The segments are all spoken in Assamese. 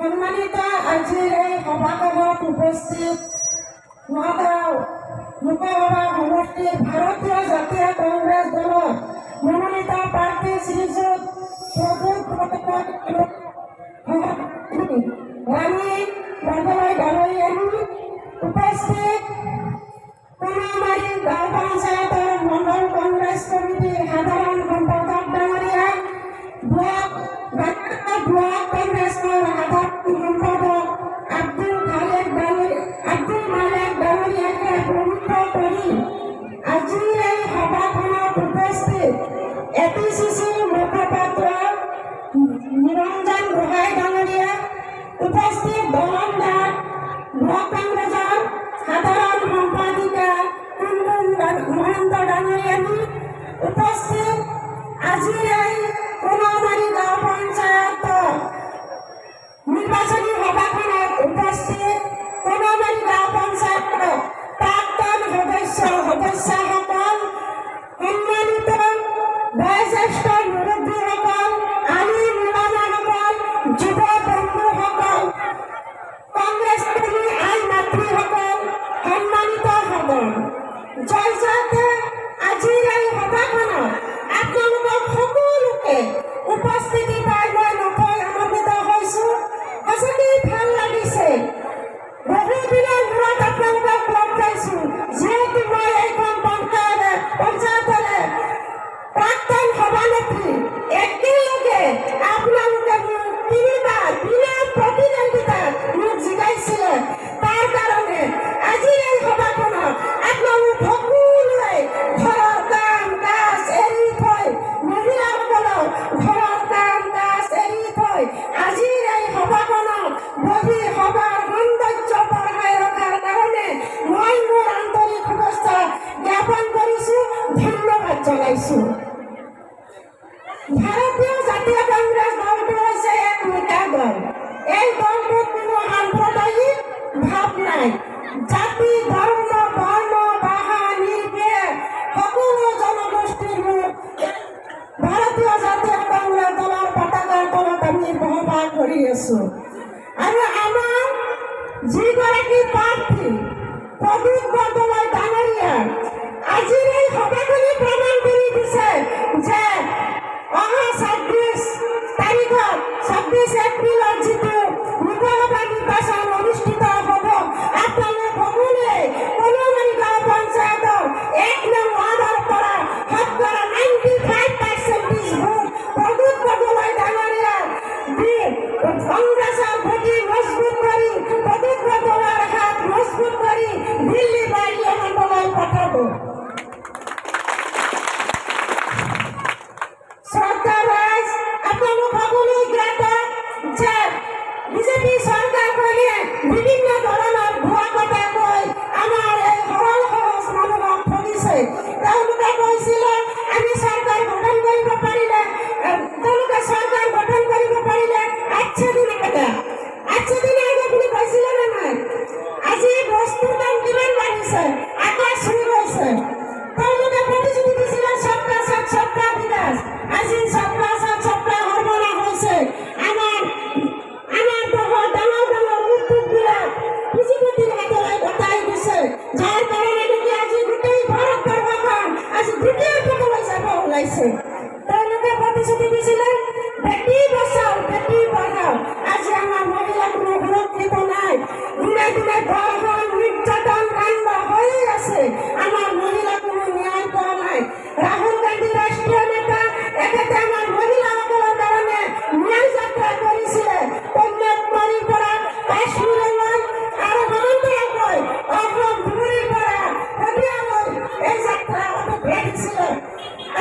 সম্মানিত আজিৰ এই সভাখনত উপস্থিত নগাঁও লোকসভা সমষ্টিৰ ভাৰতীয় জাতীয় কংগ্ৰেছ দলৰ মনোনীত প্ৰাৰ্থী শ্ৰীযুত প্ৰদ্যুৎ ৰাণী বৰদলৈ ডাঙৰীয়ানী, উপস্থিত কোনামাৰী গাঁও পঞ্চায়তৰ মণ্ডল কংগ্ৰেছ কমিটিৰ সাধাৰণ সম্পাদক ডাঙৰীয়া, ব্লক কংগ্ৰেছৰ সাধাৰণ সম্পাদক আব্দুল মালেক ডাঙৰীয়াকে প্ৰমুখ কৰি আজিৰ এই সভাখনত উপস্থিত এপিচিচিৰ মুখপাত্ৰ নিৰঞ্জন গোহাঁই ডাঙৰীয়া, উপস্থিত দলন দাস ব্লক কংগ্ৰেছৰ সাধাৰণ সম্পাদিকা কুনকুন মহন্ত ডাঙৰীয়ানী, উপস্থিত আজিৰ এই কোনামাৰী গাঁও পঞ্চায়তৰ নিৰ্বাচনী সভাখনত উপস্থিত কোনামাৰী গাঁও পঞ্চায়তৰ প্ৰাক্তন সদস্যসকল, সন্মানিত বয়োজ্যেষ্ঠ মুৰব্বীসকল, আলিম ওলামাসকল, যুৱ বন্ধুসকল, কংগ্ৰেছ কৰ্মী আই মাতৃসকল, সম্মানিতসকল, জয়জয়তে আজিৰ এই সভাখনত আপোনালোকক সকলোকে উপস্থিতি পাই মই নথৈ আনন্দিত হৈছোঁ। সঁচাকৈ ভাল লাগিছে। বহুদিনৰ মূৰত আপোনালোকক লগ পাইছোঁ, যিহেতু মই এইখন পঞ্চায়তৰে প্ৰাক্তন সভানেত্ৰী। একেলগে আপোনালোকে মোক তিনিবাৰ বিনা প্ৰতিদ্বন্দ্বিতাত মোক জিকাইছিলে। তাৰ কাৰণে আজিৰ এই সভাখনত আপোনালোক সকলোৱে ঘৰৰ কাম কাজ এৰি থৈ, মহিলাসকলক ঘৰৰ কাম কাজ এৰি থৈ আজিৰ এই সভাখনত বহি সভাৰ সৌন্দৰ্য বঢ়াই ৰখাৰ কাৰণে মই মোৰ আন্তৰিক শুভেচ্ছা জ্ঞাপন কৰিছোঁ, ধন্যবাদ জনাইছোঁ। ভাৰতীয় জাতীয় কংগ্ৰেছ দলটো হৈছে এক নিকা দল। এই দলটোত কোনো সাম্প্ৰদায়িক ভাৱ নাই। জাতি, ধৰ্ম, বৰ্ণ, ভাষা নিৰ্বিশেষে সকলো জনগোষ্ঠীৰ লোক ভাৰতীয় জাতীয় কংগ্ৰেছ দলৰ পতাকাৰ তলত আমি বসবাস কৰি আছোঁ। আৰু আমাৰ যিগৰাকী প্ৰাৰ্থী প্ৰদ্যুৎ বৰদলৈ ডাঙৰীয়া আজিৰ এই সভাখনে প্ৰমাণ কৰি দিছে যে অহা 26 তাৰিখত 26 এপ্ৰিলত যিটো লোকসভা নিৰ্বাচন অনুষ্ঠিত হ'ব, আপোনালোক সকলোৱে কোনামাৰী গাঁও পঞ্চায়তৰ 1 নং ৱাৰ্ডৰ পৰা শতকৰা 95% ভোট প্ৰদ্যুৎ বৰদলৈ ডাঙৰীয়াৰ কংগ্ৰেছৰ ভেটি মজবুত কৰি, প্ৰদ্যুৎ বৰদলৈৰ হাত মজবুত কৰি দিল্লী পাৰ্লিয়ামেণ্টলৈ পঠাব। চৰকাৰে আপোনালোক সকলোৱে জ্ঞাত যে বিজেপি চৰকাৰখনে বিভিন্ন ধৰণৰ ভুৱা কথা কৈ আমাৰ এই সৰল সহজ মানুহক ঠগিছে। তেওঁলোকে কৈছিলে আমি চৰকাৰ গঠন কৰিব পাৰিলে, তেওঁলোকে চৰকাৰ গঠন কৰিব পাৰিলে 8 দিন আগে 8 দিন আগে বুলি কৈছিলে নে নাই? আজি বস্তুৰ দাম কিমান বাঢ়িছে, আকাশ চুই গৈছে। তেওঁলোকে প্ৰতিশ্ৰুতি দিছিলে সবকা সাথ সবকা বিকাশ। আজি সবকা সাথ সবকা সৰ্বনাশ হৈছে। আমাৰ দেশৰ ডাঙৰ ডাঙৰ উদ্যোগবিলাক পুঁজিপতিৰ হাতলৈ গতাই দিছে, যাৰ কাৰণে নেকি আজি গোটেই ভাৰতবৰ্ষখন আজি দ্বিতীয় পদলৈ যাব ওলাইছে। তেওঁলোকে প্ৰতিশ্ৰুতি দিছিলে বেটি বচাও বেটি পঢ়াও। আজি আমাৰ মহিলা কোনো সুৰক্ষিত নাই। দিনে দিনে ধৰ্ষণ, নিৰ্যাতন কাণ্ড হৈয়ে আছে। আমাৰ মহিলা কোনো ন্যায় পোৱা নাই। ৰাহুল গান্ধী ৰাষ্ট্ৰীয় নেতা, এখেতে আমাৰ মহিলাসকলৰ কাৰণে ন্যায় যাত্ৰা কৰিছিলে। কন্যাকুমাৰীৰ পৰা কাশ্মীৰলৈ আৰু সমান্তৰালকৈ অসম ধুবুৰীৰ পৰা শদিয়ালৈ এই যাত্ৰা অটুট ৰাখিছিলে।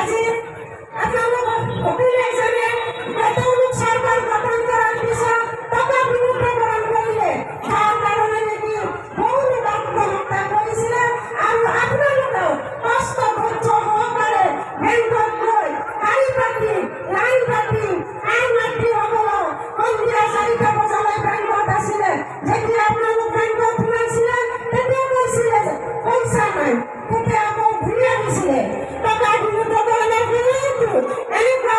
আজি আপোনালোকক সকলোৱে জানে যে তেওঁলোক চৰকাৰ গঠন কৰাৰ পিছত টকা বিমুদ্ৰাকৰণ কৰিলে, যাৰ কাৰণে নেকি বহু লোক আত্মহত্যা কৰিছিলে। আৰু আপোনালোকেও কষ্ট ধৈৰ্য সহকাৰে বেংকত গৈ শাৰী পাতি লাইন পাতি আই মাতৃসকলক সন্ধিয়া 4টা বজালৈ বেংকত আছিলে। যেতিয়া আপোনালোক বেংকত সোমাইছিলে তেতিয়া কৈছিলে যে পইচা নাই, তেতিয়া আকৌ ঘূৰি আহিছিলে। টকা বিমুদ্ৰাকৰণৰ সময়তো এনেকুৱা